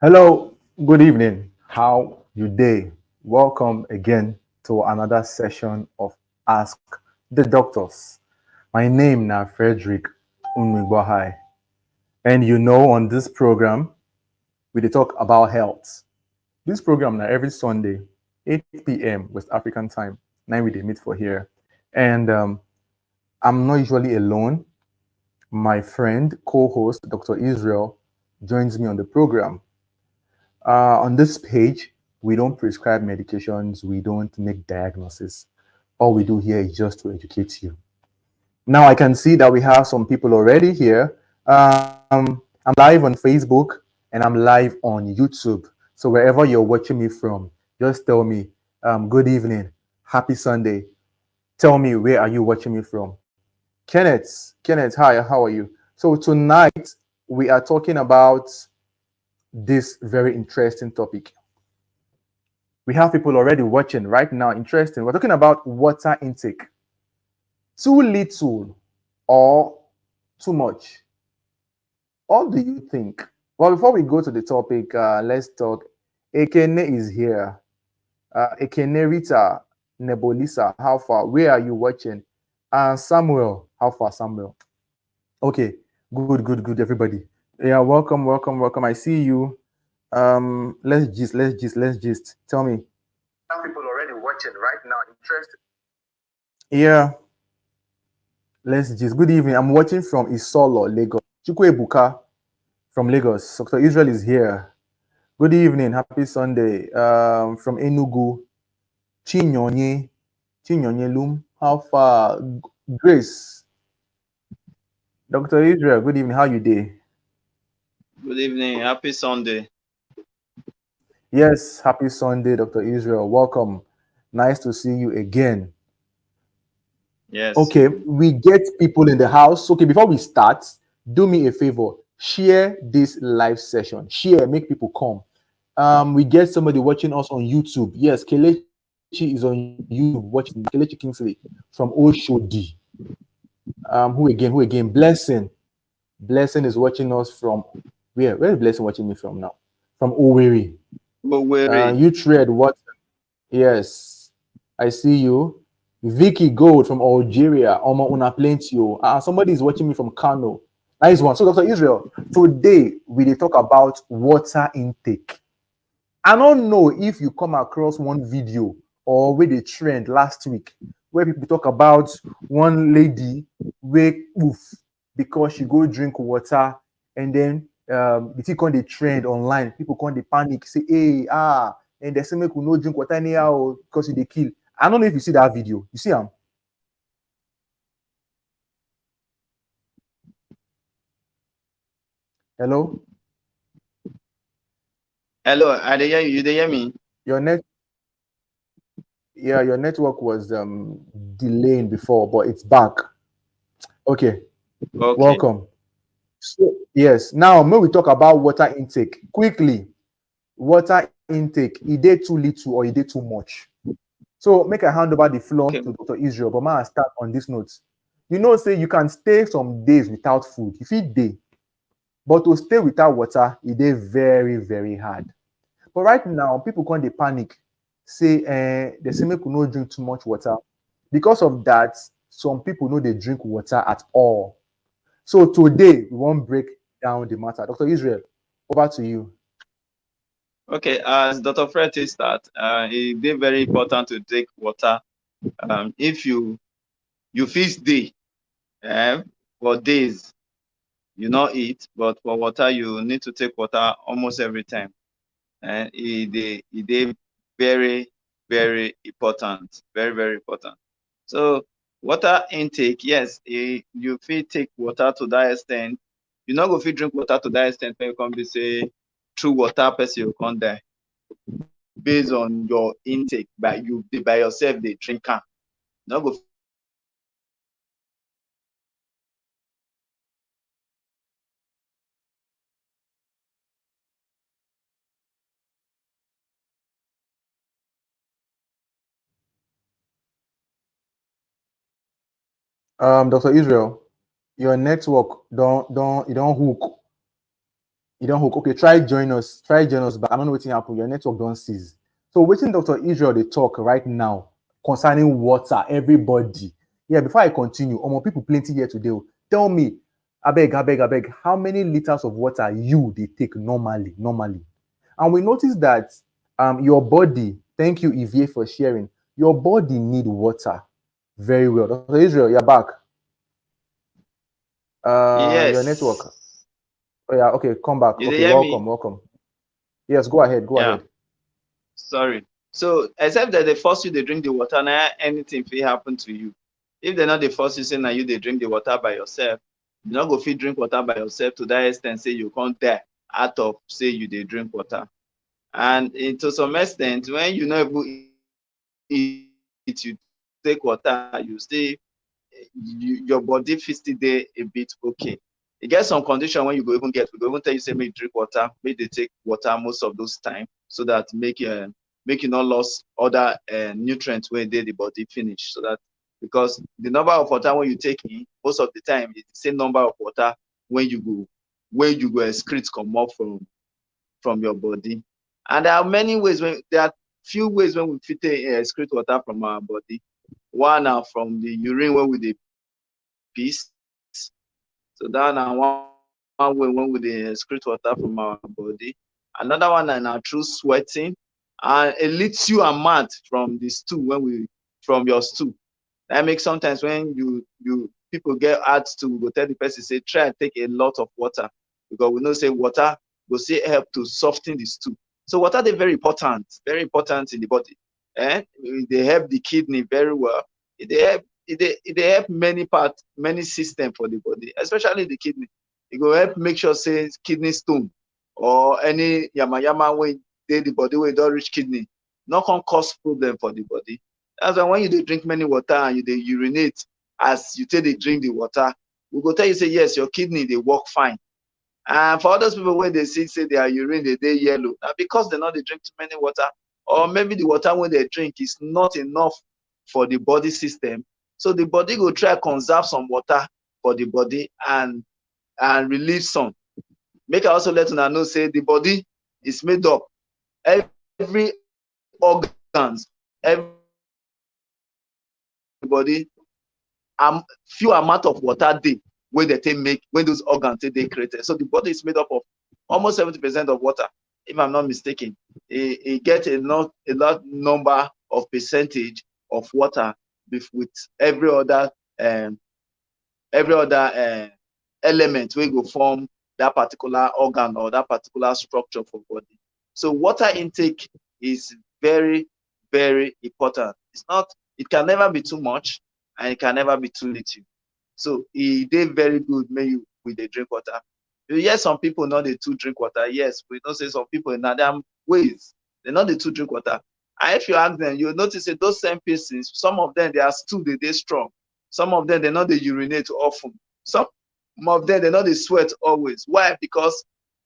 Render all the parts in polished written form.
Hello, good evening. How you day? Welcome again to another session of Ask the Doctors. My name now Frederick Unwigwahai, and on this program we dey talk about health. This program now every Sunday, 8 p.m. West African time. Now we dey meet for here, and I'm not usually alone. My friend, co-host Dr. Israel, joins me on the program. On this page, we don't prescribe medications, we don't make diagnosis. All we do here is just to educate you. Now, I can see that we have some people already here. I'm live on Facebook and I'm live on YouTube. So, wherever you're watching me from, just tell me, good evening, happy Sunday. Tell me, where are you watching me from? Kenneth, hi, how are you? So, tonight we are talking about this very interesting topic. We have people already watching right now. Interesting. We're talking about water intake. Too little or too much? What do you think? Well, before we go to the topic, let's talk. Ekene is here. Ekene Rita Nebolisa, how far? Where are you watching? Samuel, how far, Samuel? Okay, good, everybody. Yeah, welcome. I see you. Let's gist. Tell me. People already watching right now. Interested? Yeah, let's just. Good evening. I'm watching from Isolo, Lagos. Chukwebuka from Lagos. Dr. Israel is here. Good evening. Happy Sunday. From Enugu. Chinyonye. Chinyonye Lum. How far? Grace. Dr. Israel, good evening. How you day? Good evening. Happy Sunday. Yes, happy Sunday, Dr. Israel. Welcome. Nice to see you again. Yes. Okay, we get people in the house. Okay, before we start, do me a favor. Share this live session. Share, make people come. We get somebody watching us on YouTube. Yes, Kelechi is on YouTube watching Kelechi Kingsley from Oshodi. Who again? Blessing. Blessing is watching us from where? Where is Blessing watching me from now? From Owerri. Owerri. You trade what? Yes, I see you. Vicky Gold from Algeria. Omo una plenty. Somebody is watching me from Kano. Nice one. So, Dr. Israel, today we dey talk about water intake. I don't know if you come across one video or where the trend last week where people talk about one lady wey oof because she go drink water and then the thing come dey trend online. People come dey panic say, hey, and they say make we no drink water anyhow because e dey kill. I don't know if you see that video. You see am? Hello? Hello, I dey hear you. You dey hear me? Your net your network was delaying before, but it's back. Okay, Okay. welcome. So, yes, now may we talk about water intake quickly. Water intake, e dey too little or e dey too much? So make I hand over the floor Okay. to Dr. Israel, but may I start on this note. You know, say you can stay some days without food. You fit dey, but to stay without water, e dey very, very hard. But right now, people come dey panic, say they say make we no drink too much water. Because of that, some people no dey drink water at all. So today we wan break down the matter. Dr. Israel, over to you. Okay. As Dr. Fred start, it dey very important to take water. If you feast day, for days you not eat, but for water you need to take water almost every time. And it dey very very important, very important. So water intake, yes, you fit take water to that extent. You no go fit drink water to that extent when you come be say through water person go come die based on your intake by you by yourself dey drink am. You no go fit drink water to that extent. So water intake dey very important. Dr. Israel, your network don't hook. You don't hook. Okay, try join us. Try join us back. I don't know what's happen. Your network don't cease. So waiting Dr. Israel they talk right now concerning water, everybody. Yeah, before I continue, people plenty here today. Tell me, I beg, how many liters of water you they take normally? And we notice that your body, thank you, Ivie, for sharing. Your body need water very well. Dr. Israel, you're back. Your network. Yes. Oh yeah, okay, come back. You Okay, hear me? welcome. Yes, go ahead, go Yeah. ahead. Sorry. So except that they force you to drink the water, now anything will happen to you. If they're not they force you say now you they drink the water by yourself, you not go fit drink water by yourself to that extent say you can't die out of say you they drink water. And to some extent, when you not able eat, you take water, you stay your body fit still dey a bit okay. You get some condition when you go even get, we go even tell you say make you drink water, make they take water most of those time so that make you not lose other nutrients when they the body finish. So that because the number of water when you take in most of the time is the same number of water when you go excrete come up from your body. And there are many ways when there are few ways when we fit excrete water from our body. One are from the urine when we dey piss. So that na one way when we dey excrete water from our body. Another one na through sweating and a little amount from the stool from your stool. That makes sometimes when you people get hard stool, we go tell the person say try and take a lot of water because we know say water go still help to soften the stool. So water dey very important in the body. They help the kidney very well. It dey help it dey help many parts, many system for the body, especially the kidney. E go help make sure say kidney stone or any yama wey dey the body wey don reach kidney no come cause problem for the body. That's why when you dey drink many water and you dey urinate as you take dey drink the water, we go tell you say yes, your kidney dey work fine. And for others people wey dey see say their urine dey yellow, na because dem no dey drink too many water, or maybe the water wey dem drink is not enough for the body system. So the body go try conserve some water for the body and release some. Make I also let una know say the body is made up every organs, everybody few amount of water dey wey dey take make when those organs take dey created. So the body is made up of almost 70% of water, if I'm not mistaken. E get a lot number of percentage of water with every other element wey go form that particular organ or that particular structure for body. So water intake is very, very important. It can never be too much and it can never be too little. So e dey very good make we dey drink water. You hear some people no dey too drink water. Yes, we know say some people in their ways they no dey too drink water. And if you ask them, you notice say those same persons, some of them their stool dey strong. Some of them they no dey urinate often. Some of them they no dey sweat always. Why? Because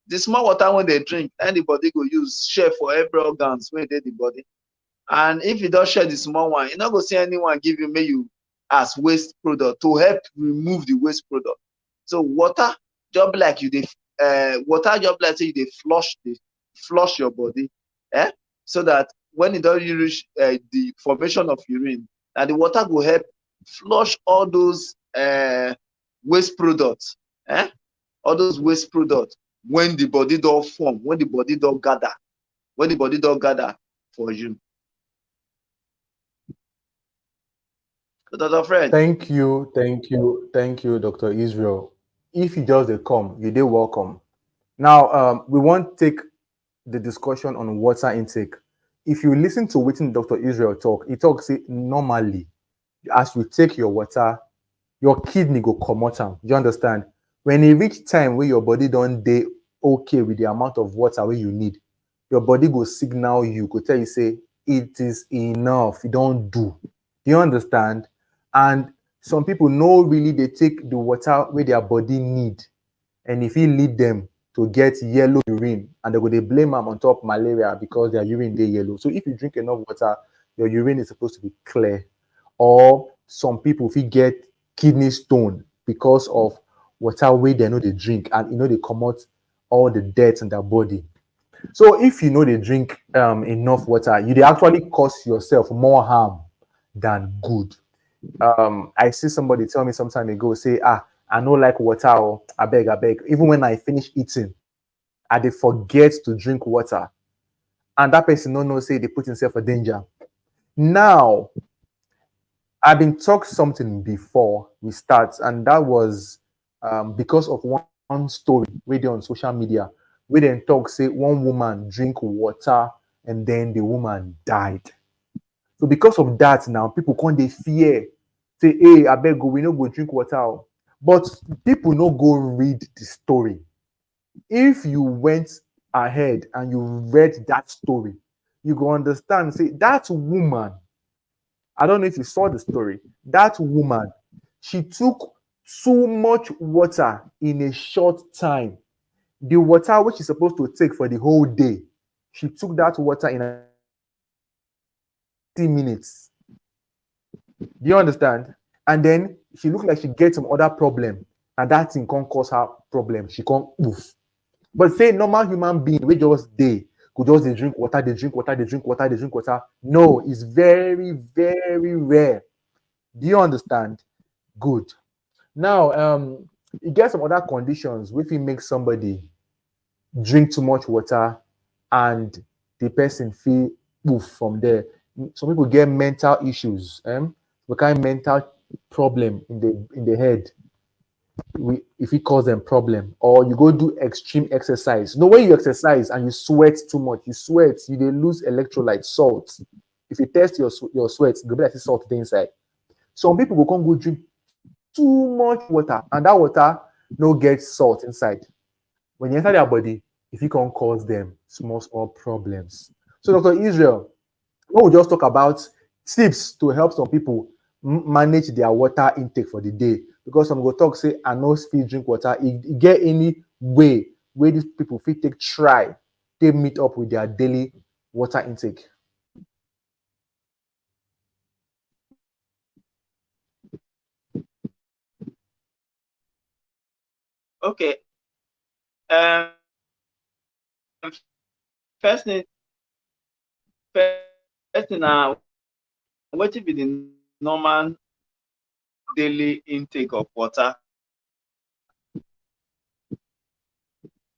the small water when they drink, anybody go use share for every organs wey dey the body. And if you don't share the small one, you not go see anyone give you make you as waste product to help remove the waste product. So water just like you dey water just like say you dey flush your body, so that when it don't reach the formation of urine, and the water will help flush all those waste products, all those waste products when the body don't form, when the body don't gather for you. So Dr. Fred. Thank you, Dr. Israel. If you just dey come, you dey welcome. Now, we want take the discussion on water intake. If you listen to wetin Dr. Israel talk, he talk say normally, as you take your water, your kidney go comot am. You understand? When e reach time wey your body don dey okay with the amount of water wey you need, your body go signal you, go tell you say it is enough, e don do. You understand? And some people no really dey take the water wey their body need, and e fit lead them to get yellow urine, and they go dey blame am on top malaria because their urine dey yellow. So if you drink enough water, your urine is supposed to be clear. Or some people fit get kidney stone because of water wey dem no dey drink and e no dey comot all the dirt in their body. So if you know they drink enough water, you they actually cause yourself more harm than good. I see somebody tell me some time ago, say, I no like water, or I beg. Even when I finish eating, I they forget to drink water. And that person no know say they put himself in danger. Now, I've been talked something before we start, and that was because of one story we did on social media. We then talk say one woman drink water and then the woman died. So because of that, now people can't they fear, say, hey, I beg go, we no go drink water. Oh." But people no go read the story. If you went ahead and you read that story, you go understand. Say that woman, I don't know if you saw the story. That woman, she took too much water in a short time. The water which she's supposed to take for the whole day, she took that water in 30 minutes. Do you understand? And then she looked like she get some other problem, and that thing can't cause her problem. She can't move. But say normal human being, we just day could just they drink water, they drink water, they drink water, they drink water. No, it's very, very rare. Do you understand? Good. Now, you get some other conditions which will make somebody drink too much water and the person feel poof from there. Some people get mental issues, the kind of mental problem in the head. If it cause them problem, or you go do extreme exercise. No, when you exercise and you sweat too much, you they lose electrolyte, salt. If you test your sweat, you go be like salt inside. Some people will come go drink too much water, and that water no get salt inside. When you enter their body, if you can cause them small problems. So, Dr. Israel, we will just talk about tips to help some people manage their water intake for the day. Because some go talk say, I no fit drink water. It get any way where these people fit take try, they meet up with their daily water intake. Okay. Um, first thing, first thing, what be the normal daily intake of water?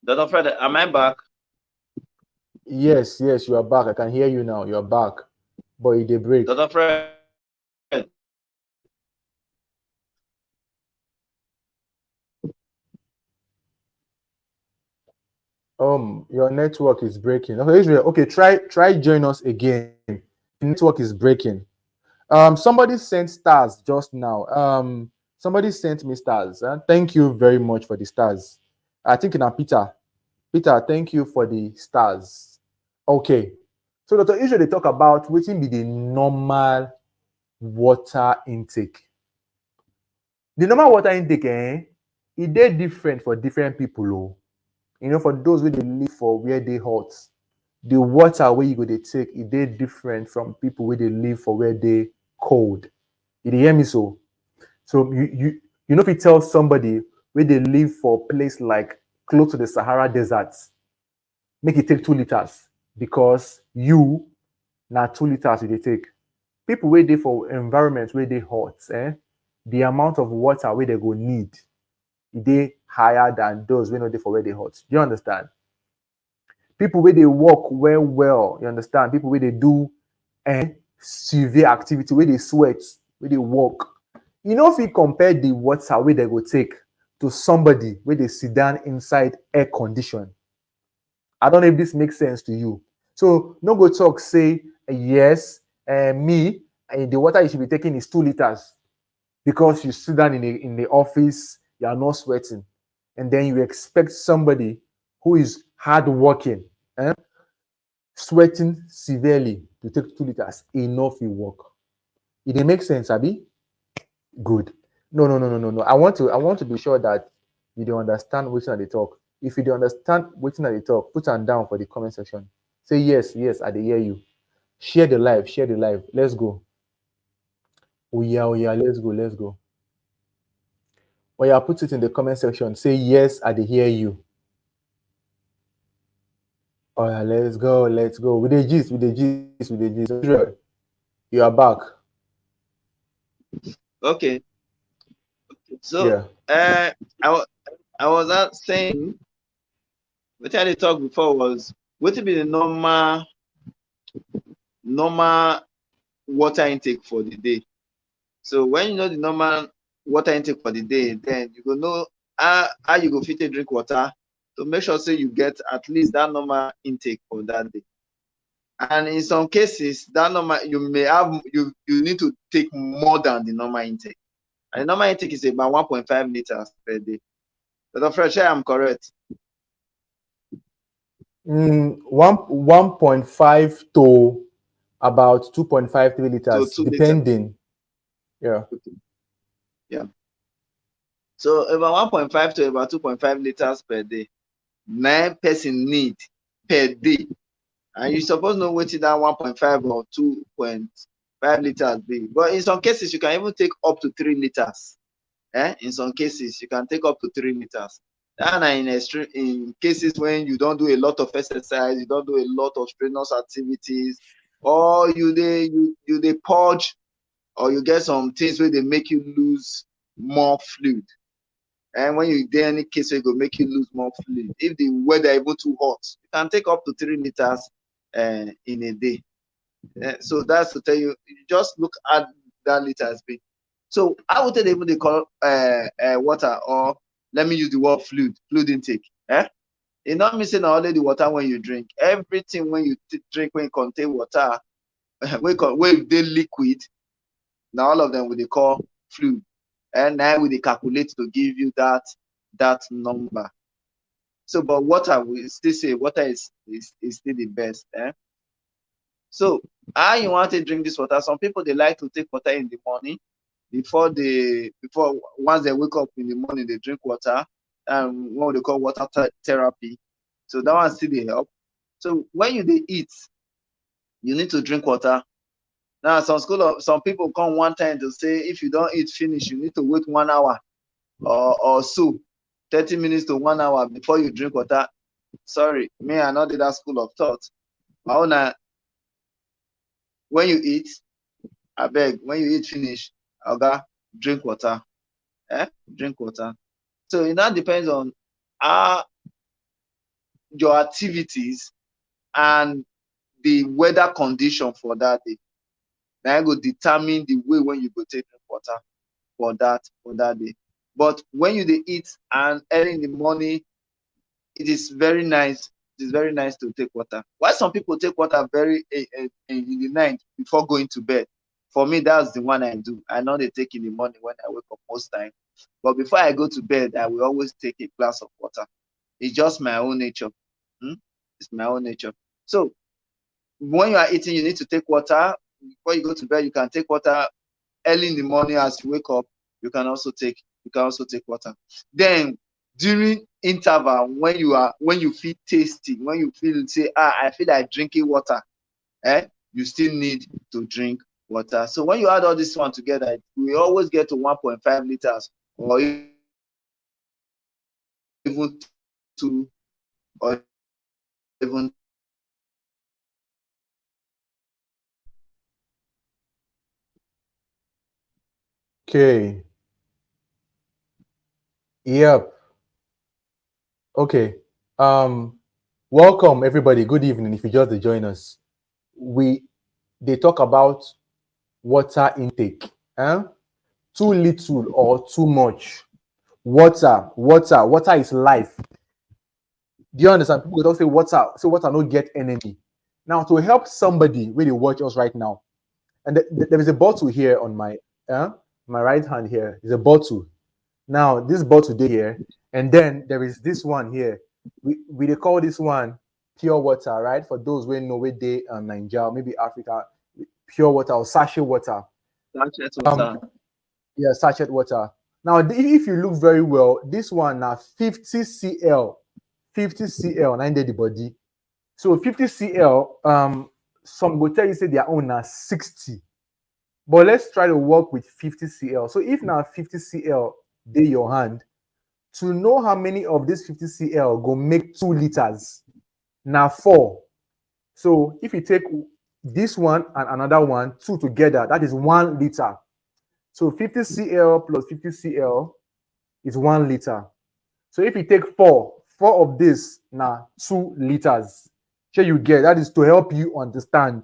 Dr. Fred, am I back? Yes, you are back. I can hear you now. You are back. But it did break. Dr. Fred, Your network is breaking. Okay, Israel. Okay, try join us again. The network is breaking. Somebody sent stars just now. Somebody sent me stars. Thank you very much for the stars. I think now Peter. Peter, thank you for the stars. Okay. So Dr. Israel, they talk about what be the normal water intake. The normal water intake, it is different for different people. Oh. For those who they live for where they hot, the water where you go they take it they different from people where they live for where they cold. You dey hear me so? So you know if you tell somebody where they live for place like close to the Sahara Desert, make it take 2 liters because you now 2 liters you they take. People where they for environments where they hot, the amount of water where they go need, they higher than those where not they for where they hot. Do you understand? People where they work well, you understand? People where they do severe activity, where they sweat, where they work. You know, if you compare the water where they go take to somebody where they sit down inside air condition. I don't know if this makes sense to you. So no go talk, say, yes, me, and the water you should be taking is 2 liters because you sit down in the office, you are not sweating. And then you expect somebody who is hardworking, sweating severely to take 2 liters, enough you work. It dey make sense, Abi? Good. No. I want to be sure that you don't understand which one they talk. If you don't understand which one they talk, put them down for the comment section. Say yes, I dey hear you. Share the live. Let's go. Oh yeah, let's go. Oh yeah, put it in the comment section. Say yes, I dey hear you. Oh yeah, let's go, let's go. With the gist, with the gist, with the gist. So Israel, you are back. Okay. So, Yeah. I, wa- I was out saying, what I talked before was, what would be the normal water intake for the day? So when you know the normal water intake for the day, then you go know how you go fit take drink water to make sure say you get at least that normal intake for that day. And in some cases, that normal you need to take more than the normal intake. And the normal intake is about 1.5 liters per day. Dr. Fresh, I'm correct. 1.5 to about 2.53 liters, To 2 liters. depending. Yeah. Yeah. So about 1.5 to about 2.5 liters per day. 9 person need per day. And you suppose know wetin that 1.5 or 2.5 liters be. But in some cases, you can even take up to 3 liters. In some cases, you can take up to 3 liters. And in cases when you don't do a lot of exercise, you don't do a lot of strenuous activities, or you they purge, or you get some things where they make you lose more fluid. And when you dey any case where go make you lose more fluid, if the weather even too hot, you can take up to 3 liters in a day. So that's to tell you, you just look at that liters be. So how would they even they call water, or let me use the word fluid intake? It not mean say na only the water when you drink. Everything when you drink when you contain water, when they liquid, now all of them will they call fluid. And now we they calculate to give you that number. So, but water, we still say water is still the best. So, how you want to drink this water? Some people they like to take water in the morning before once they wake up in the morning they drink water, and what they call water therapy. So that one still they help. So when you they eat, you need to drink water. Now some people come one time to say if you don't eat finish, you need to wait 1 hour or so, 30 minutes to 1 hour before you drink water. Sorry, me I not did that school of thought. My own when you eat, I beg, when you eat finish, oga, drink water. Drink water. So it now depends on how your activities and the weather condition for that day. Now go determine the way when you go take drink water for that day. But when you dey eat and early in the morning, it is very nice. It is very nice to take water. Why some people take water very in the night before going to bed? For me, that's the one I do. I know they take in the morning when I wake up most time. But before I go to bed, I will always take a glass of water. It's just my own nature. Hmm? It's my own nature. So when you are eating, you need to take water. Before you go to bed, you can take water early in the morning as you wake up. You can also take water. Then during interval, when you feel tasty, when you feel say I feel like drinking water, you still need to drink water. So when you add all this one together, we always get to 1.5 liters or even 2 or even 3 Okay. Yep. Okay. Um, Welcome everybody. Good evening. If you just join us, we they talk about water intake. Too little or too much. Water is life. Do you understand? People don't say water no get enemy. Now to help somebody really watch us right now, and there is a bottle here on my right hand here. Is a bottle. Now this bottle day here, and then there is this one here. We they call this one pure water, right? For those who know where they Nigeria, maybe Africa, pure water or sachet water. sachet Um, water. yeah, sachet water. Now, if you look very well, this one now 50 cl, 50 cl, 9 the body. So 50 cl, some will tell you say their own now 60. But let's try to work with 50 cl. So if now 50 cl they your hand, to know how many of this 50 cl go make 2 liters, now 4. So if you take this one and another one, 2 together, that is 1 liter. So 50 cl plus 50 cl is 1 liter. So if you take 4 of this now 2 liters. Sure you get, that is to help you understand.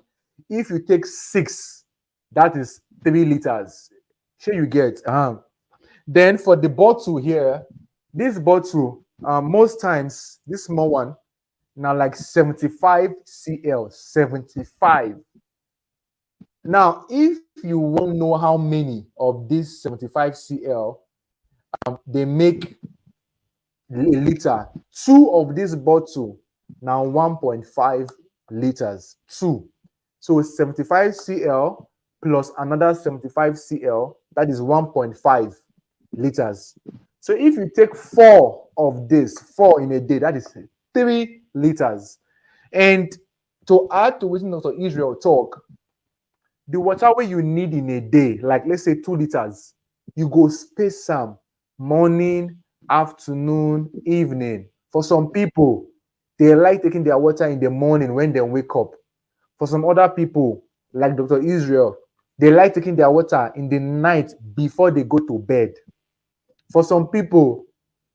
If you take 6, that is 3 liters. Sure you get. Then for the bottle here, this bottle, most times this small one now like 75 cl, 75. Now, if you want to know how many of these 75 cl they make a liter, 2 of this bottle now 1.5 liters. 2. So 75 cl plus another 75 cl, that is 1.5 liters. So if you take 4 of this, 4 in a day, that is 3 liters. And to add to what Dr. Israel talk, the water wey you need in a day, like let's say 2 liters, you go space am morning, afternoon, evening. For some people, they like taking their water in the morning when they wake up. For some other people, like Dr. Israel, they like taking their water in the night before they go to bed. For some people,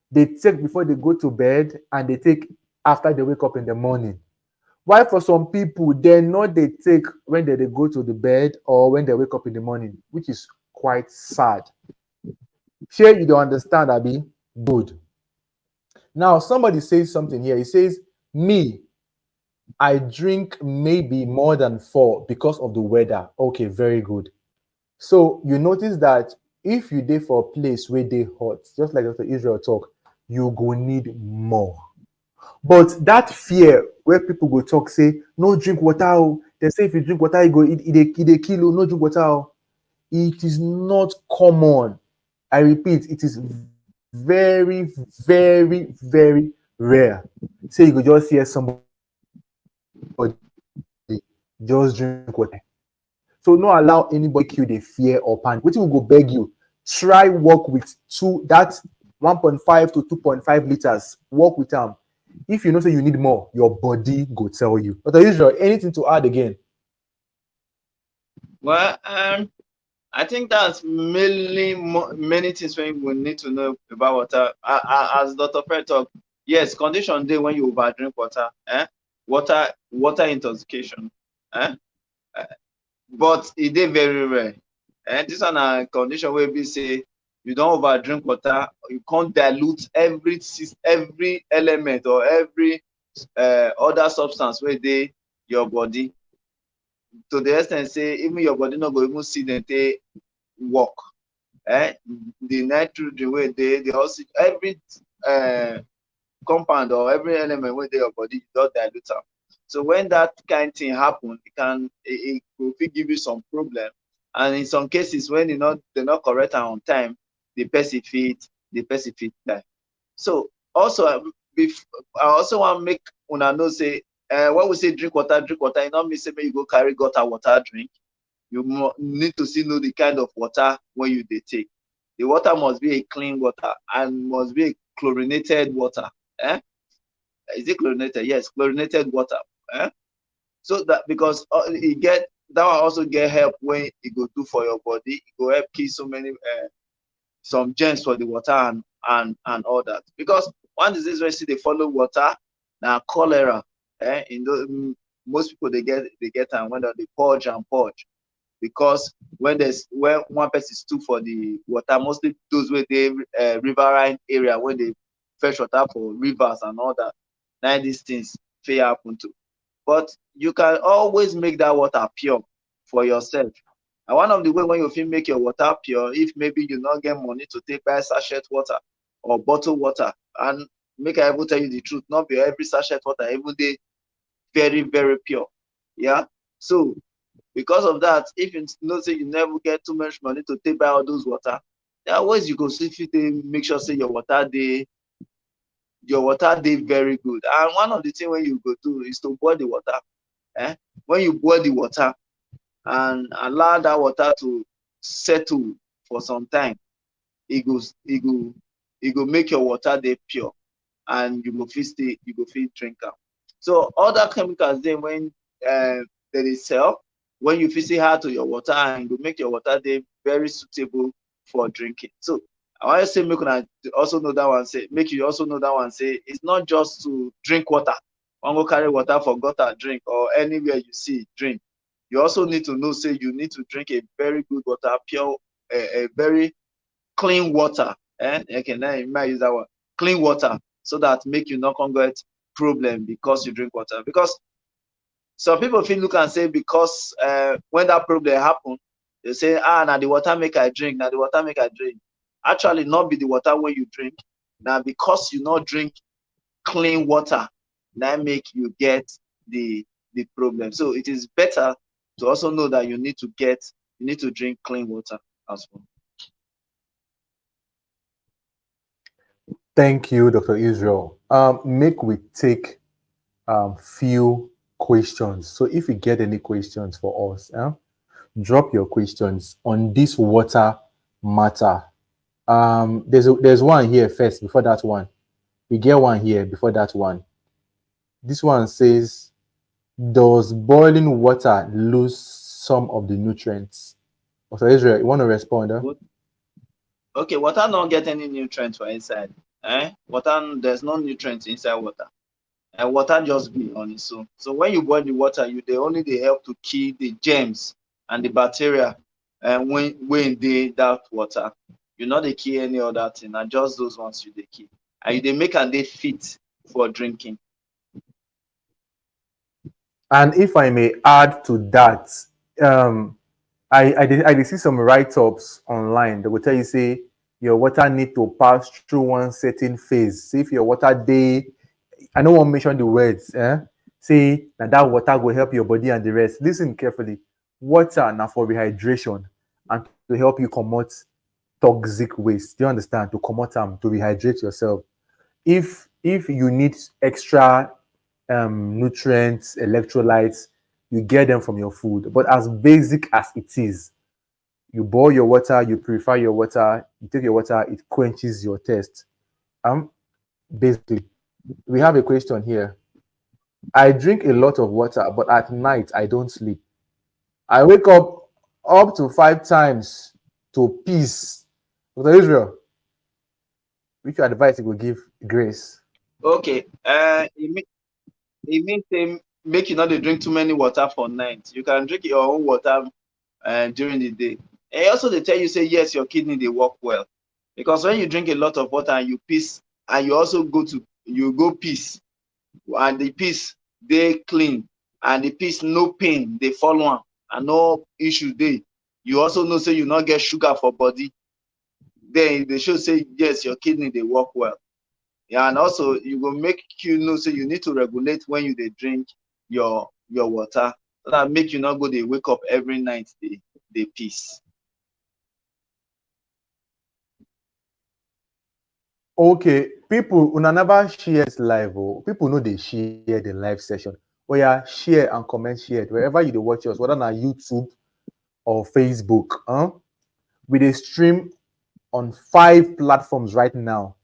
they take before they go to bed and they take after they wake up in the morning. While for some people, they know they take when they go to the bed or when they wake up in the morning, which is quite sad. Sure, you don't understand, Abby? Good. Now, somebody says something here. He says, me, I drink maybe more than 4 because of the weather. Okay, very good. So you notice that if you dey for a place where they hot, just like Dr. Israel talk, you go need more. But that fear where people go talk, say, no drink water. Oh. They say if you drink water, it kill you, no drink water. Oh. It is not common. I repeat, it is very, very, very rare. Say you go just hear somebody just drink water. So no allow anybody kill the fear or panic. Wetin we go beg you, try work with 1.5 to 2.5 liters. Work with them. If you know say you need more, your body go tell you. Dr. Israel, anything to add again? Well, I think that's mainly many things we need to know about water. As Dr. Fred talked, yes, condition day when you over drink water, water intoxication, but it is very rare. And this is a condition where we say you don't over drink water, you can't dilute every element or every other substance where they your body, to the extent say even your body not go even see them they work. The nitrogen where the oxygen, every compound or every element where they your body don't dilute them. So when that kind of thing happen, it will give you some problem. And in some cases, when they're not correct and on time, the person fit die. So also, I also want to make una know say when we say drink water, you not mean say you go carry gutter water drink. You need to still know the kind of water when you dey take. The water must be a clean water and must be a chlorinated water. Is it chlorinated? Yes, chlorinated water. So that because it get that one also get help when it go do for your body. It go help kill so many some germs for the water and all that. Because one disease wey still dey follow water na cholera. Most people they get am when they purge and purge. Because when one person stood for the water, mostly those where they riverine area where they fetch water for rivers and all that. Now these things fit happen to. But you can always make that water pure for yourself. And one of the way when you feel make your water pure, if maybe you not get money to take buy sachet water or bottled water, and make I even tell you the truth, not be every sachet water even dey very, very pure. Yeah. So because of that, if you know say you never get too much money to take buy all those water, there are ways you go see fit make sure say your water dey very good. And one of the things when you go do is to boil the water. When you boil the water and allow that water to settle for some time, it go make your water dey pure and you go fit drink am. So other chemicals then when they sell, when you fix it hard to your water and you make your water they very suitable for drinking. So I want to say make una also know that one say make you also know that one say it's not just to drink water. One go carry water for gutter drink or anywhere you see drink. You also need to know say you need to drink a very good water, pure, a very clean water. Okay, now you might use that one. Clean water so that make you not get problem because you drink water. Because some people feel look and say because when that problem happen, they say, now the water make I drink, now the water make I drink. Actually, not be the water when you drink. Now because you not drink clean water, that make you get the problem. So it is better to also know that you need to drink clean water as well. Thank you, Dr. Israel. Make we take few questions. So if you get any questions for us, drop your questions on this water matter. There's one here first before that one. We get one here before that one. This one says, does boiling water lose some of the nutrients? Dr. Israel, you want to respond? Huh? Okay, water don't get any nutrients for inside. Water, there's no nutrients inside water. And water just be on its own. So when you boil the water, they only help to kill the germs and the bacteria and when they that water. You know they kill any other thing, and just those ones they kill. And they make and they fit for drinking. And if I may add to that, I did see some write-ups online that will tell you say your water need to pass through one certain phase. See if your water day, I don't want to mention the words, say that water will help your body and the rest. Listen carefully. Water now for rehydration and to help you comot toxic waste. Do you understand? To comot them to rehydrate yourself. If you need extra nutrients, electrolytes, you get them from your food. But as basic as it is, you boil your water, you purify your water, you take your water, it quenches your thirst. Basically, we have a question here. I drink a lot of water, but at night I don't sleep. I wake up to 5 times to peace. Dr. Israel, which advice you will give Grace? Okay. It means they make you not drink too many water for night. You can drink your own water during the day. And also they tell you say yes, your kidney they work well. Because when you drink a lot of water and you piss and you also go piss and the piss they clean and the piss no pain, they follow on and no issue they. You also know say you not get sugar for body. Then they should say yes, your kidney they work well. Yeah, and also you will make you know so you need to regulate when you they drink your water so that make you not go they wake up every night they piss. Okay, people una never share this live. Oh, people know they share the live session. Oh yeah, share and comment, share it wherever you watch us, whether on YouTube or Facebook. We they stream on 5 platforms right now.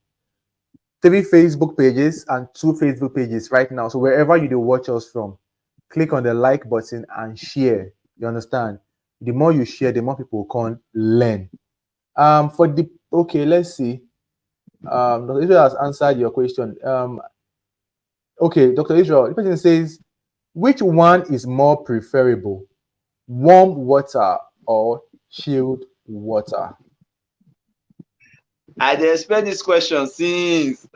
3 Facebook pages and 2 Facebook pages right now. So wherever you watch us from, click on the like button and share. You understand? The more you share, the more people can learn. Let's see. Dr. Israel has answered your question. Okay, Dr. Israel, the person says, which one is more preferable, warm water or chilled water? I dey expect this question since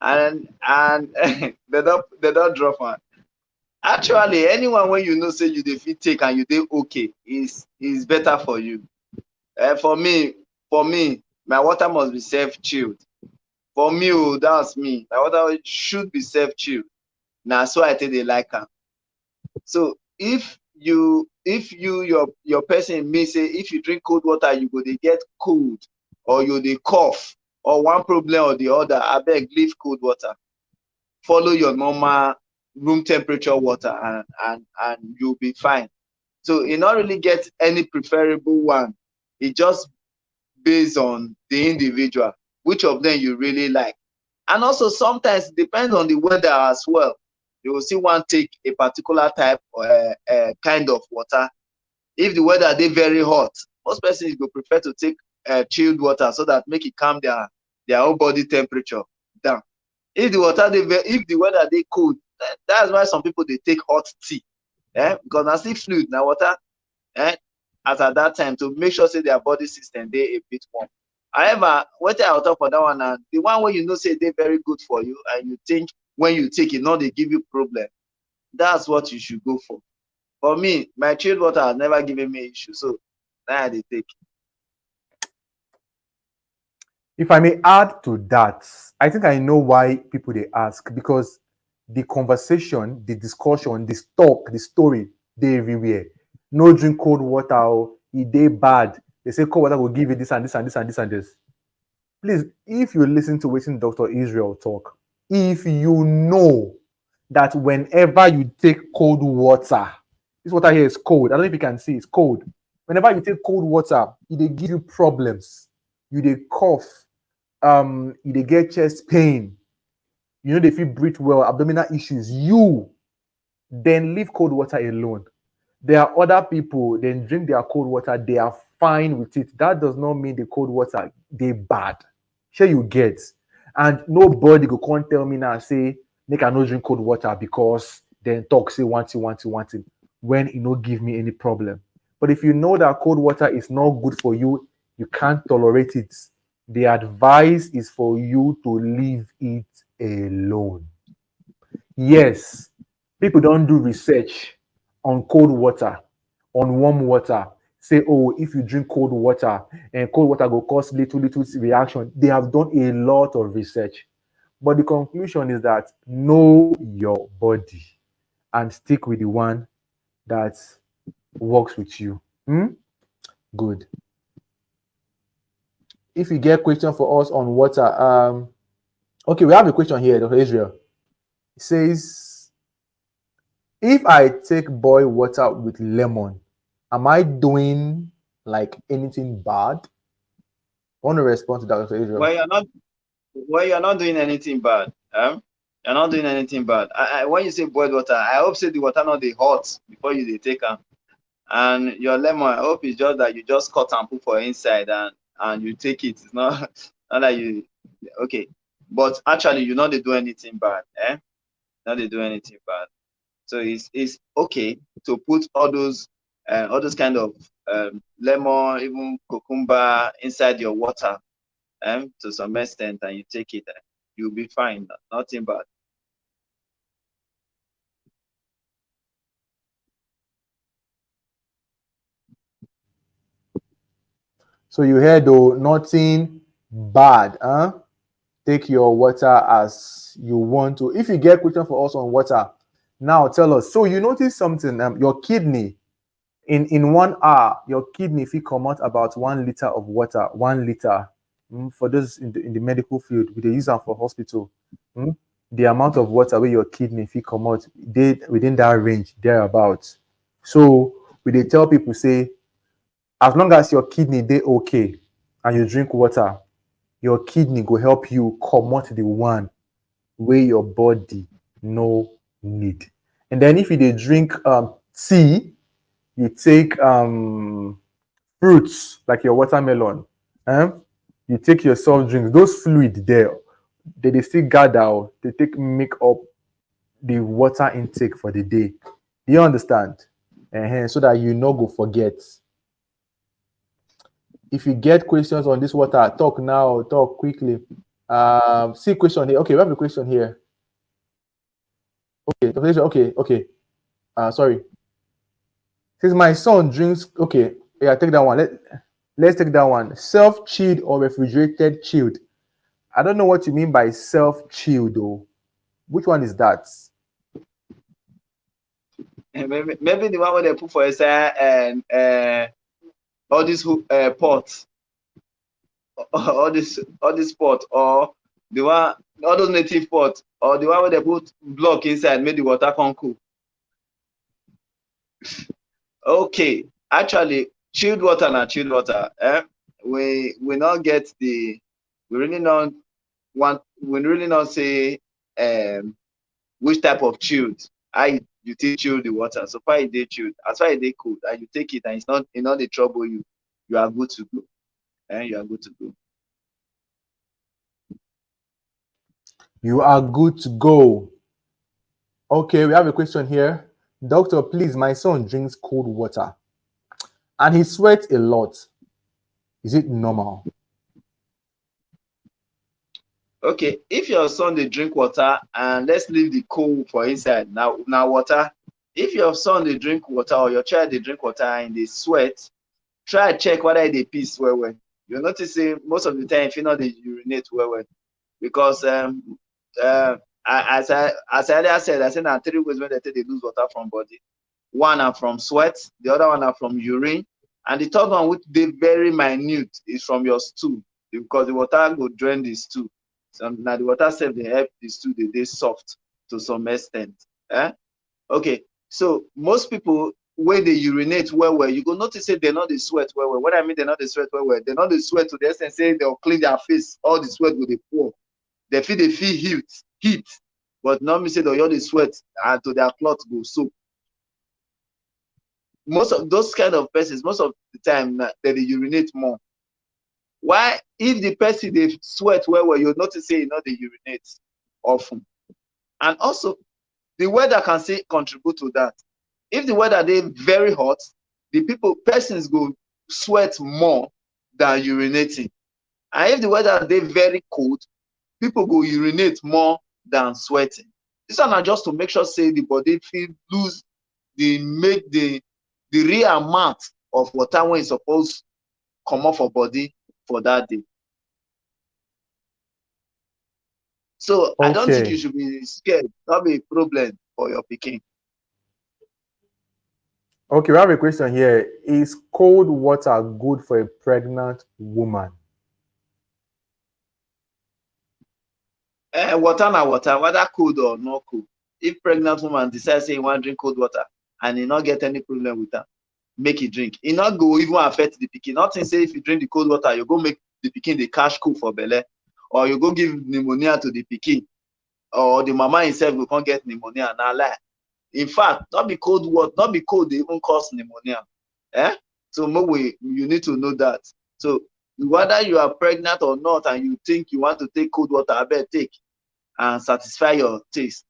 and they don't drop one. Actually, anyone when you know say you dey fit take and you dey okay is better for you. For me, my water must be self-chilled. For me, that's me. My water should be self-chilled. Now, so I take dey like am. So if your person may say if you drink cold water you go dey get cold or you dey cough or one problem or the other, abeg leave cold water. Follow your normal room temperature water and you'll be fine. So e not really get any preferable one. It just based on the individual, which of them you really like. And also sometimes it depends on the weather as well. You will see one take a particular type or kind of water. If the weather they very hot, most persons will prefer to take chilled water so that make it calm their whole body temperature down. If the weather they cold, that's why some people they take hot tea. Because I see fluid now water as at that time to make sure say their body system they a bit warm. However, what I will talk for that one now, the one where you know say they very good for you and you think when you take it, not they give you problem. That's what you should go for. For me, my chilled water has never given me issue, so now they take. If I may add to that, I think I know why people they ask, because the conversation, the discussion, the talk, the story, they everywhere. No drink cold water, oh, they bad. They say cold water will give you this and this and this and this and this. Please, if you listen to waiting Dr. Israel talk, if you know that whenever you take cold water, this water here is cold. I don't know if you can see, it's cold. Whenever you take cold water, they give you problems. You they cough, they get chest pain, you know, they feel breathe well, abdominal issues, then leave cold water alone. There are other people, then drink their cold water, they are fine with it. That does not mean the cold water they bad. Sure you get. And nobody go come tell me now say make I no drink cold water because then talk say want it when it no give me any problem. But if you know that cold water is not good for you, you can't tolerate it, the advice is for you to leave it alone. Yes, people don't do research on cold water, on warm water. Say, oh, if you drink cold water and cold water will cause little reaction. They have done a lot of research. But the conclusion is that know your body and stick with the one that works with you. Good. If you get question for us on water, okay, we have a question here, Dr. Israel. It says, if I take boiled water with lemon, am I doing like anything bad? I want to respond to that, Dr. Israel. Well, you're not doing anything bad. You're not doing anything bad. When you say boiled water, I hope say the water not the hot before you they take them. And your lemon, I hope it's just that you just cut and put for inside and you take it. It's not not that you okay. But actually you know they do anything bad. Not they do anything bad. So it's okay to put all those kind of lemon, even cucumber inside your water to some extent, and you take it, you'll be fine. Nothing bad. So you heard though, nothing bad, huh? Take your water as you want to. If you get question for us on water, now tell us. So you notice something, your kidney, in 1 hour, your kidney, if you come out about 1 liter of water, 1 liter, for those in the medical field, we use them for hospital. The amount of water where your kidney if you come out, they within that range, thereabouts. So we they tell people say, as long as your kidney they okay and you drink water, your kidney go help you come out the one where your body no need. And then if you they drink tea, you take fruits like your watermelon, you take your soft drinks, those fluid there, they still gather, they make up the water intake for the day. Do you understand? So that you no go forget. If you get questions on this water, talk now, talk quickly. See question here. Okay, we have a question here. Okay. Sorry. Since my son drinks, okay, yeah, take that one. Let's take that one. Self-chilled or refrigerated chilled. I don't know what you mean by self-chilled though. Which one is that? Maybe the one where they put for inside and all these pots, all this pot, or the one, all those native pots, or the one where they put block inside, make the water come cool. Okay, actually, chilled water and chilled water. We not get we really don't we really not say which type of chilled. How you take chill the water. So far they chilled. As far as they cold, and you take it and it's not the trouble you are good to go. And you are good to go. You are good to go. Okay, we have a question here. Doctor, please, my son drinks cold water and he sweats a lot. Is it normal? Okay, if your son they drink water, and let's leave the cold for inside. Now water. If your son they drink water or your child they drink water and they sweat, try check whether they piss well. You notice most of the time if you know they urinate well. Because as I earlier said, I said there are 3 ways when they lose water from body. One are from sweat, the other one are from urine, and the third one, which they very minute, is from your stool, because the water will drain the stool. So now the water self they help the stool they soft to some extent. Okay, so most people when they urinate well, you go notice say they not the sweat well. What I mean they not the sweat well, they not the sweat to the extent say they'll clean their face, all the sweat will they pour. They feel heat, but not me say they'll the sweat and to their cloth go soak. Most of those kind of persons, most of the time, they urinate more. Why? If the person they sweat well, you notice say they urinate often. And also, the weather can say contribute to that. If the weather they very hot, persons go sweat more than urinating. And if the weather they very cold, people go urinate more than sweating. This one are just to make sure say the body feel lose the real amount of water when it's supposed come off for body for that day. So I don't think you should be scared. Not be a problem for your pikin. Okay, we have a question here. Is cold water good for a pregnant woman? Water na water, whether cold or not cold. If pregnant woman decides say you want to drink cold water and you not get any problem with that, make it drink. It not go even affect the pikin. Nothing say if you drink the cold water, you go make the pikin the cash cool for belle, or you go give pneumonia to the pikin, or the mama himself will can't get pneumonia. Now lie. In fact, not be cold water, not be cold, they even cause pneumonia. So you need to know that. So whether you are pregnant or not and you think you want to take cold water, I better take and satisfy your test.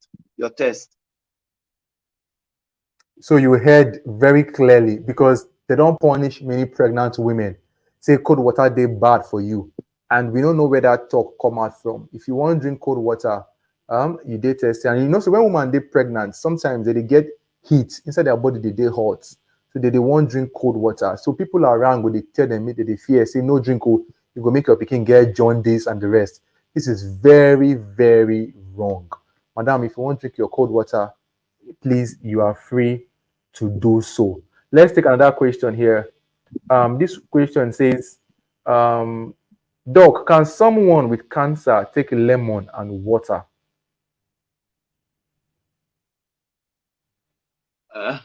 So you heard very clearly, because they don't punish many pregnant women. Say cold water they bad for you. And we don't know where that talk come out from. If you want to drink cold water, you did test. And you know, so when woman they pregnant, sometimes they get heat inside their body, they hot. So they won't drink cold water. So people around when they tell them that they fear, say no drink cold, you go make your pikin get jaundice and the rest. This is very, very wrong. Madam, if you want to drink your cold water, please, you are free to do so. Let's take another question here. This question says, Doc, can someone with cancer take lemon and water? I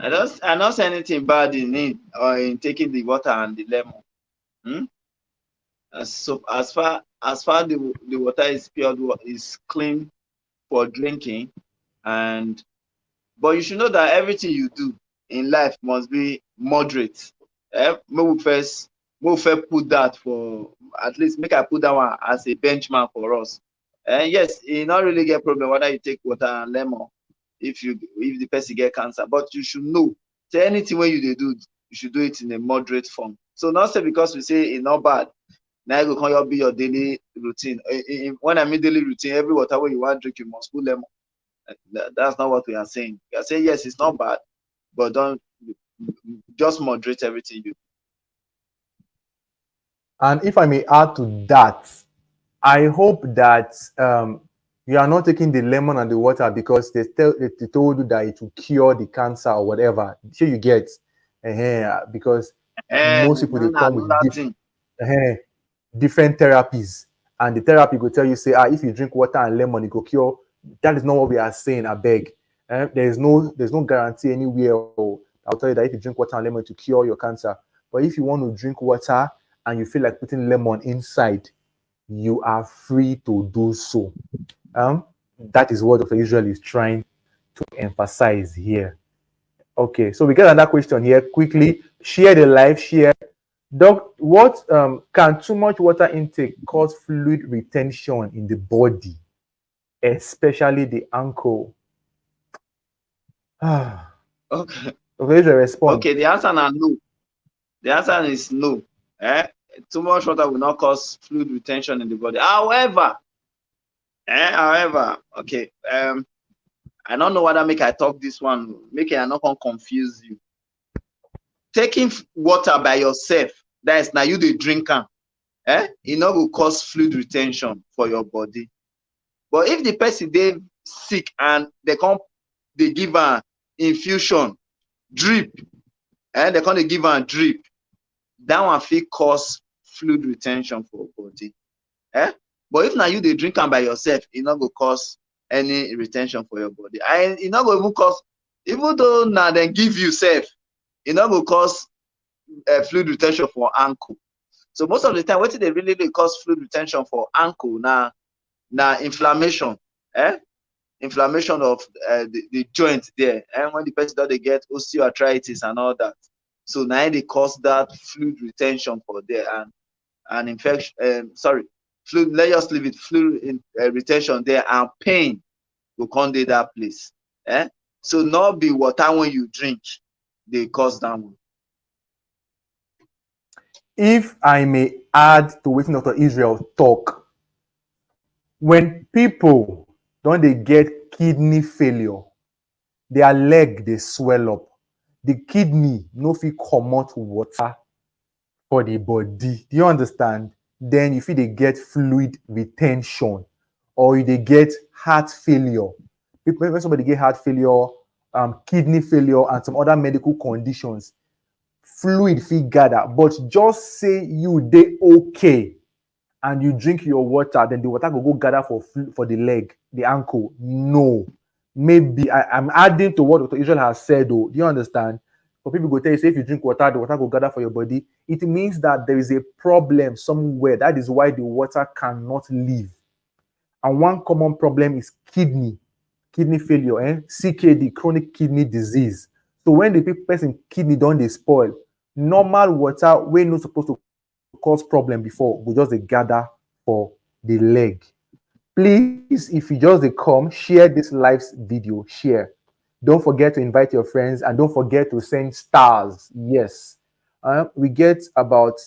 don't see anything bad in it or in taking the water and the lemon. So as far the water is pure, is clean for drinking, but you should know that everything you do in life must be moderate. We first put that for at least make I put that one as a benchmark for us. And yes, you not really get problem whether you take water and lemon if the person get cancer, but you should know say anything when you do, you should do it in a moderate form. So not say because we say it's not bad, now you go be your daily routine. When I mean daily routine, every water when you want to drink, you must put lemon. That's not what we are saying. We are saying yes, it's not bad, but don't just moderate everything you do. And if I may add to that, I hope that you are not taking the lemon and the water because they told you that it will cure the cancer or whatever. Sure, you get because most people they come with different therapies, and the therapy will tell you say, if you drink water and lemon, it will cure. That is not what we are saying. I beg. There's no guarantee anywhere. I'll tell you that if you drink water and lemon to cure your cancer, but if you want to drink water and you feel like putting lemon inside, you are free to do so. That is what Dr. Israel is trying to emphasize here. Okay, so we get another question here quickly. Share the live, share. Doc, what can too much water intake cause fluid retention in the body, especially the ankle? Okay, Okay. Israel, respond. Okay, the answer is no. The answer is no. Too much water will not cause fluid retention in the body. However, okay, I don't know whether make I talk this one, make I not confuse you. Taking water by yourself, that is now you the drink am, it not will cause fluid retention for your body. But if the person they sick and they give an infusion, drip, they can't give an drip, that one fit cause fluid retention for body. But if now you they drink am by yourself, it not go cause any retention for your body. And it not go even cause, even though now they give you safe, it not go cause fluid retention for ankle. So most of the time, what they really cause fluid retention for ankle now inflammation, inflammation of the joint there, and when the person does they get osteoarthritis and all that. So now they cause that fluid retention for there and infection. Fluid. Let's just leave it fluid retention there, and pain will come to that place. So not be water when you drink, they cause that one. If I may add to what Dr. Israel talk, when people don't they get kidney failure, their leg they swell up, the kidney no fit comot water for the body. Do you understand? Then you feel they get fluid retention, or you they get heart failure. When somebody get heart failure, kidney failure, and some other medical conditions, fluid fit gather. But just say you they okay and you drink your water, then the water will go gather for the leg, the ankle. No. Maybe I'm adding to what Dr. Israel has said, though. Do you understand? For people go tell you, say if you drink water, the water will gather for your body. It means that there is a problem somewhere. That is why the water cannot leave. And one common problem is kidney failure, CKD, chronic kidney disease. So when the person kidney don't they spoil, normal water wey no supposed to cause problem before go just dey gather for the leg. Please, if you just dey come, share this live video, share. Don't forget to invite your friends, and don't forget to send stars. Yes. We get about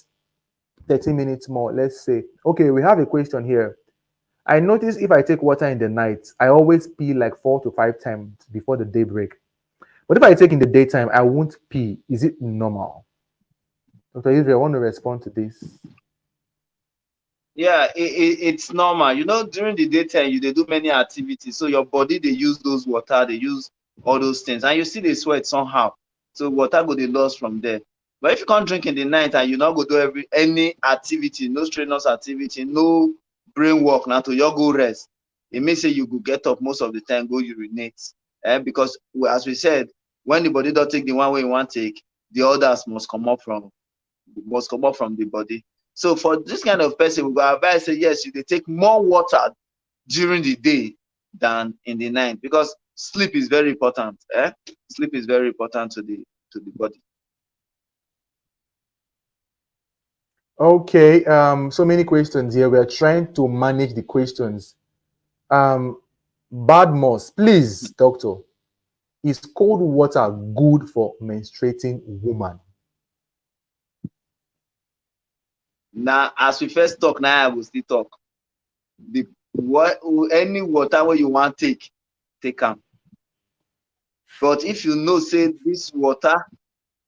30 minutes more, let's say. Okay, we have a question here. I notice if I take water in the night, I always pee like 4 to 5 times before the daybreak. But if I take in the daytime, I won't pee. Is it normal? Dr. Israel, I want to respond to this. Yeah, it's normal. You know, during the daytime, they do many activities. So your body, they use those water, they use all those things. And you see they sweat somehow. So water go they lost from there. But if you can't drink in the night and you not go do any activity, no strenuous activity, no brain work, now to your go rest, it means say you go get up most of the time, go urinate. Because as we said, when the body don't take the one way you want to take, the others must come up from the body. So for this kind of person, we go advise say yes, you they take more water during the day than in the night, because sleep is very important. Sleep is very important to the body. Okay, so many questions here. We're trying to manage the questions. Badmos, please, doctor, is cold water good for menstruating woman? Now, as we first talk, now I will still talk. Any water where you want take them. But if you know, say this water,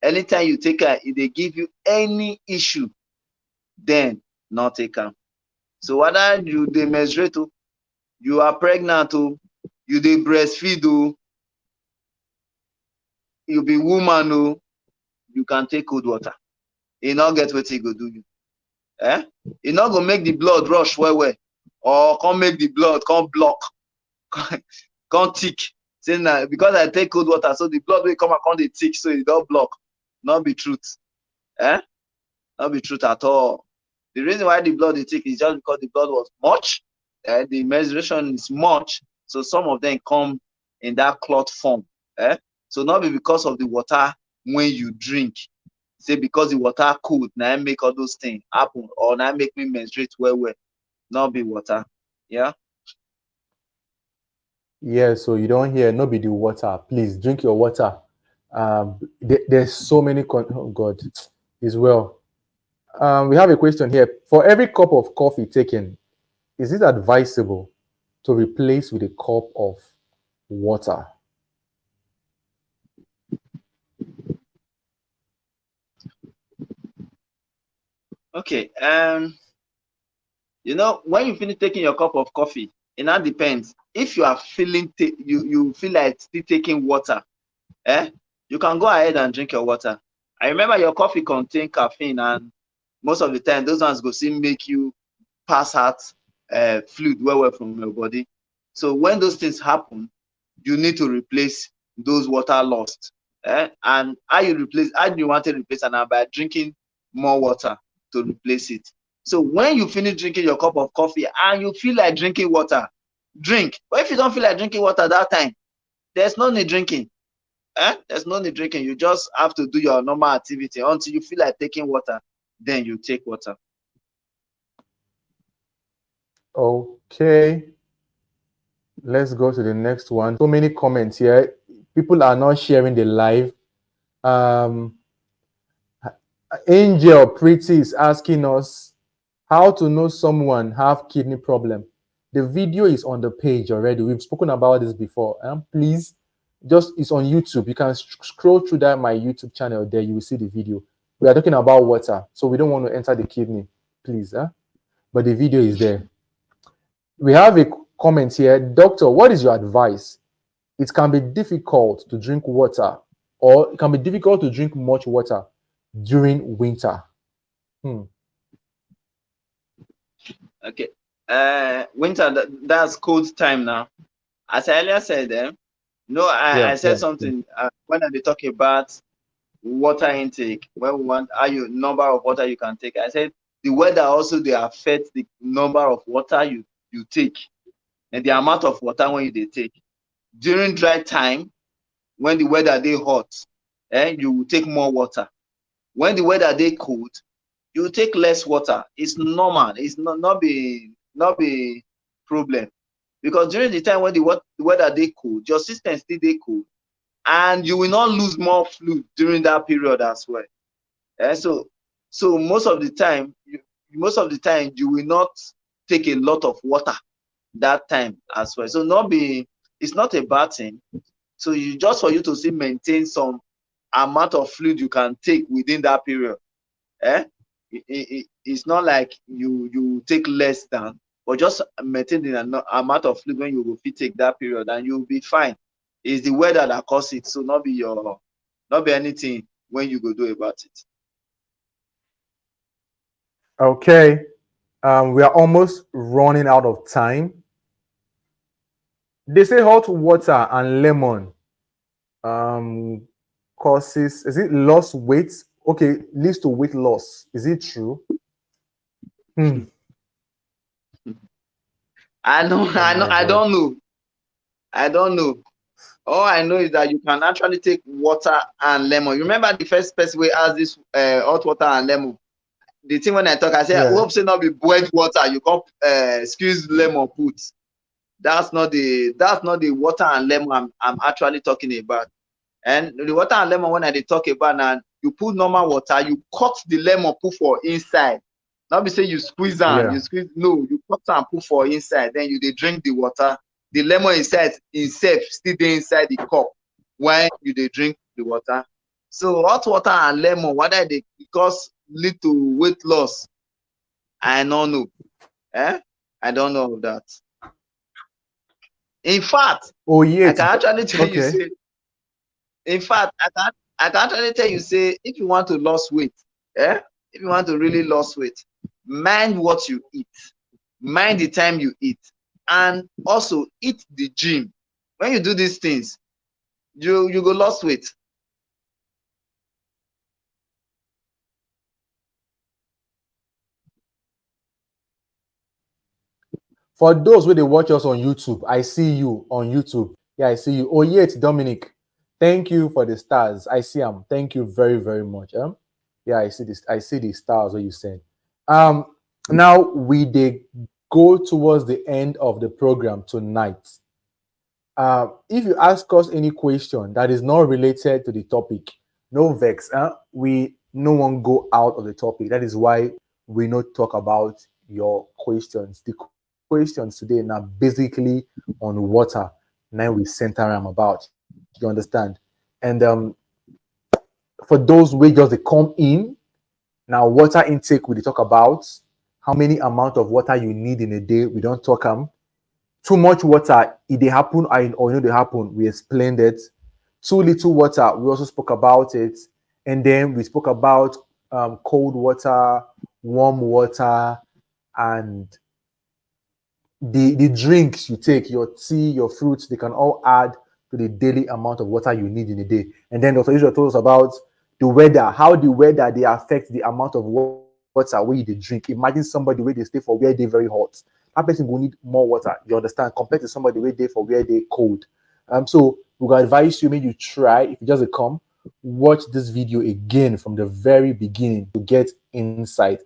anytime you take it, if they give you any issue, then not take them. So whether you they menstruate, you are pregnant, you they breastfeed, you be woman, you can take cold water. It not get what it go do you. It not go make the blood rush well, or come make the blood come block, come tick. Saying that because I take cold water, so the blood will come and come the tick, so it don't block. Not be truth. Not be truth at all. The reason why the blood is thick is just because the blood was much, the menstruation is much, so some of them come in that clot form. So not be because of the water when you drink. Say because the water cold, now make all those things happen, or now make me menstruate well. Not be water. Yeah. Yeah, so you don't hear no be the water. Please drink your water. There's so many oh God, is well. We have a question here. For every cup of coffee taken, is it advisable to replace with a cup of water? Okay. When you finish taking your cup of coffee, it now depends. If you are feeling you feel like still taking water, you can go ahead and drink your water. I remember your coffee contain caffeine, and most of the time those ones go still make you pass out fluid well from your body. So when those things happen, you need to replace those water lost. And how do you want to replace it? Now by drinking more water to replace it. So when you finish drinking your cup of coffee and you feel like drinking water, drink. But if you don't feel like drinking water that time, there's no need drinking. There's no need drinking. You just have to do your normal activity until you feel like taking water. Then you take water. Okay. Let's go to the next one. So many comments here. People are not sharing the live. Angel Pretty is asking us how to know someone have kidney problem. The video is on the page already. We've spoken about this before. Please, it's on YouTube. You can scroll through that my YouTube channel there. You will see the video. We are talking about water, so we don't want to enter the kidney, please. But the video is there. We have a comment here. Doctor, what is your advice? It can be difficult to drink water, or it can be difficult to drink much water during winter. Okay. Winter, that's cold time now. As I earlier said, I said something when they talk about water intake, when we want number of water you can take. I said the weather also they affect the number of water you take and the amount of water when they take. During dry time, when the weather they hot, you will take more water. When the weather they cold, you will take less water. It's normal. It's not be problem. Because during the time when the weather they cold, your system still they cold, and you will not lose more fluid during that period as well. So most of the time you will not take a lot of water that time as well. So it's not a bad thing. So for you to still maintain some amount of fluid you can take within that period. It's not like you take less than, but just maintaining an amount of fluid when you will fit take that period, and you'll be fine. It's the weather that causes it, so not be anything when you go do about it. Okay. We are almost running out of time. They say hot water and lemon causes, is it loss weight? Okay, leads to weight loss. Is it true? I don't know. All I know is that you can actually take water and lemon. You remember the first person we asked this hot water and lemon? The thing when I talk, I say, I hope say not be boiled water. You can't squeeze lemon put. That's not the water and lemon I'm actually talking about. And the water and lemon when I talk about, and you put normal water, you cut the lemon put for inside. Not be say you squeeze and you squeeze. No, you cut and put for inside. Then you drink the water. The lemon inside itself still dey inside the cup when you drink the water. So hot water and lemon, whether they cause lead to weight loss, I don't know. I don't know that. In fact, I can actually tell you say. In fact, I can actually tell you say if you want to lose weight, if you want to really lose weight, mind what you eat, mind the time you eat, and also eat the gym. When you do these things, you go lose weight. For those where they watch us on YouTube, I see you on YouTube. Yeah, I see you. Oh, yeah, it's Dominic. Thank you for the stars. I see them. Thank you very, very much. Yeah, I see this. I see the stars what you saying. Now we they go towards the end of the program tonight. If you ask us any question that is not related to the topic, no vex. We no one go out of the topic. That is why we not talk about your questions. The questions today now basically on water. Now we center them about. You understand? And for those way just they come in, now water intake we dey talk about. How many amount of water you need in a day? We don't talk too much water, it they happen or you know they happen. We explained it. Too little water, we also spoke about it. And then we spoke about cold water, warm water, and the drinks you take, your tea, your fruits, they can all add to the daily amount of water you need in a day. And then Dr. Israel told us about the weather, how the weather they affect the amount of water where they drink. Imagine somebody where they stay for where they very hot. That person will need more water, you understand, compared to somebody where they for where they cold. So we will advise you, maybe you try, if you just come, watch this video again from the very beginning to get insight.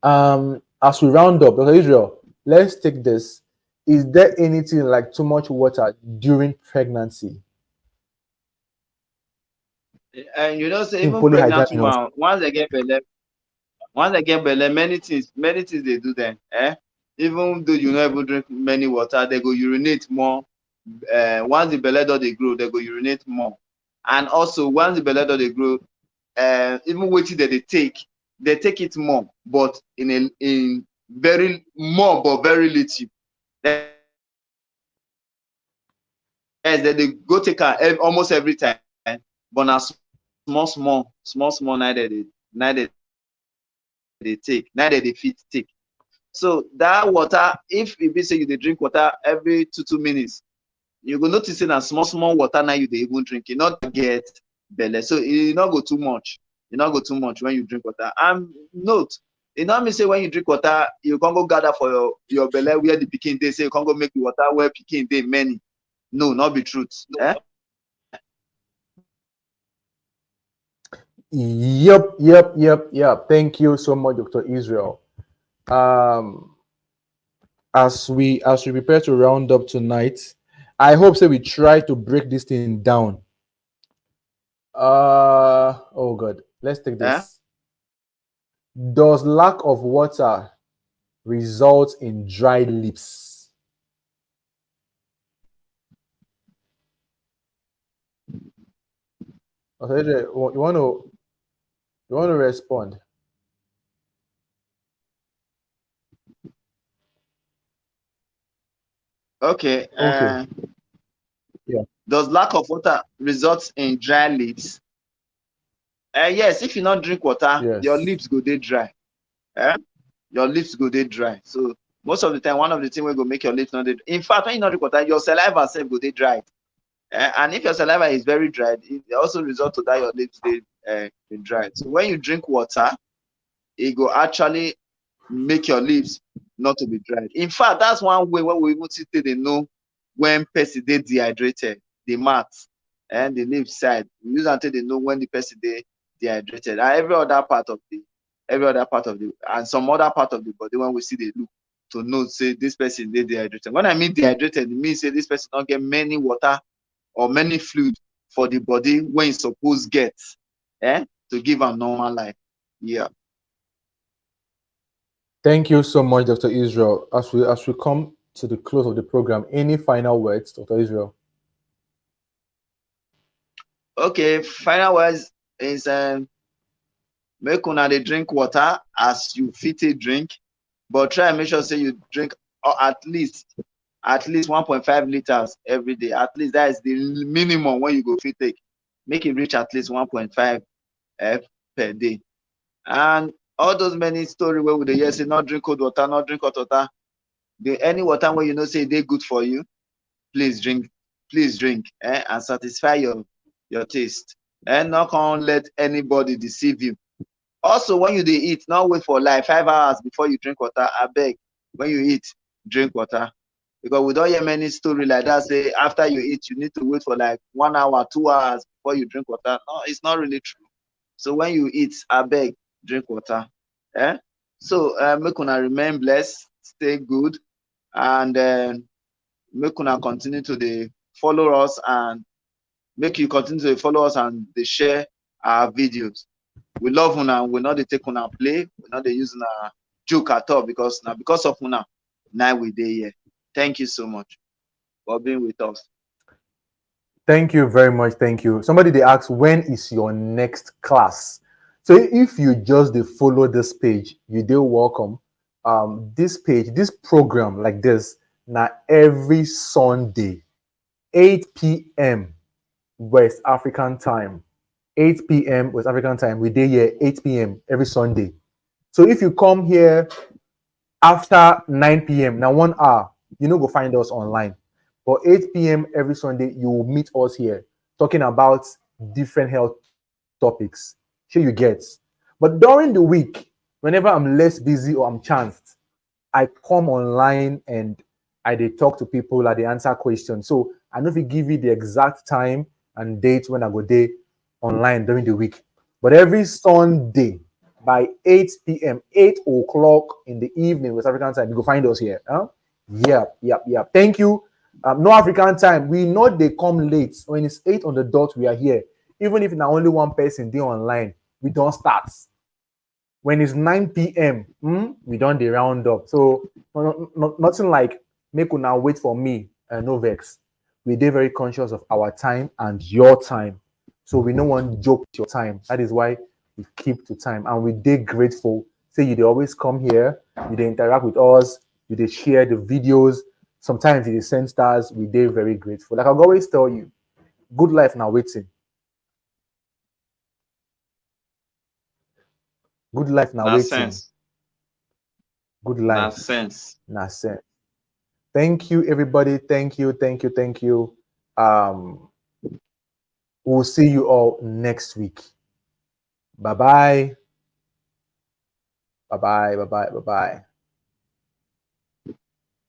As we round up, Dr. Israel, let's take this. Is there anything like too much water during pregnancy? And you know, say In even pregnant polyhydramnios. woman, once they get belly, many things they do then. Even though you never drink many water, they go urinate more. Once the belly door they grow, they go urinate more. And also once the belly door they grow, even waiting that they take it more, but in very more, but very little. Yes, they go take her almost every time, but now small, neither they take, neither they fit take. So that water, if you be say you they drink water every 2 minutes, you go notice that small water now you they even drink, you not get belly. So you not go too much. You not go too much when you drink water. And note, you know me say when you drink water, you can't go gather for your belly where the pikin they say you can't go make the water where pikin they many. No, not be truth. Yep. Thank you so much, Dr. Israel. As we prepare to round up tonight, I hope so we try to break this thing down. Oh god, let's take this. Does lack of water result in dry lips? Okay, you want to respond? Okay. Yeah. Does lack of water result in dry lips? Yes, if you not drink water, Yes. your lips go they dry. Your lips go they dry. So most of the time, one of the things will go make your lips not they. In fact, when you not drink water, your saliva self go they dry. And if your saliva is very dry, it also result to that your lips they dry. So when you drink water, it go actually make your lips not to be dried. In fact, that's one way where we even see they know when person they dehydrated, the mouth and the lip side. We use until they know when the person they dehydrated. And every other part of the and some other part of the body when we see they look to know say this person they dehydrated. When I mean dehydrated, it means say this person don't get many water or many fluid for the body when it's supposed get to give them normal life. Yeah. Thank you so much, Dr. Israel. As we come to the close of the program, any final words, Dr. Israel? Okay, final words is make una dey drink water as you fit drink, but try and make sure say you drink at least 1.5 liters every day. At least that is the minimum when you go fit take. Make it reach at least 1.5 per day. And all those many stories where we dey hear say not drink cold water, not drink hot water. Any water where you know say they good for you, please drink and satisfy your taste. And not gonna let anybody deceive you. Also, when you dey eat, not wait for like 5 hours before you drink water. I beg, when you eat, drink water. Because we don't hear many story like that. Say after you eat, you need to wait for like 1 hour, 2 hours before you drink water. No, it's not really true. So when you eat, I beg, drink water. Eh? So make una remain blessed, stay good, and make una continue to follow us, and make you continue to follow us and they share our videos. We love una. We not dey take una play. We not dey use una joke at all, because now because of una, now we dey here. Thank you so much for being with us. Thank you very much. Thank you. Somebody they ask, when is your next class? So if you just they follow this page, you do welcome. This page, this program like this, now every Sunday, 8 p.m. West African time. 8 p.m. West African time. We day here 8 p.m. every Sunday. So if you come here after 9 p.m., now 1 hour, you know, go find us online. But 8 p.m. every Sunday, you will meet us here talking about different health topics. Sure, you get. But during the week, whenever I'm less busy or I'm chanced, I come online and I they talk to people, I they answer questions. So I know if you give you the exact time and date when I go day online during the week. But every Sunday by 8 p.m., 8 o'clock in the evening, West African time, you go find us here. Huh? Yep. Thank you. No African time. We know they come late. When it's 8 on the dot, we are here. Even if now only one person there online, we don't start. When it's 9 p.m., we don't the round up. So nothing like make now wait for me, no vex. We are very conscious of our time and your time. So we no one joke your time. That is why we keep to time. And we did grateful. Say you they always come here, you they interact with us, you they share the videos. Sometimes you they send stars. We did very grateful. Like I always tell you, good life now waiting. Good life now waiting. Sense. Good life. Sense. Thank you, everybody. Thank you. We'll see you all next week. Bye-bye. Bye-bye.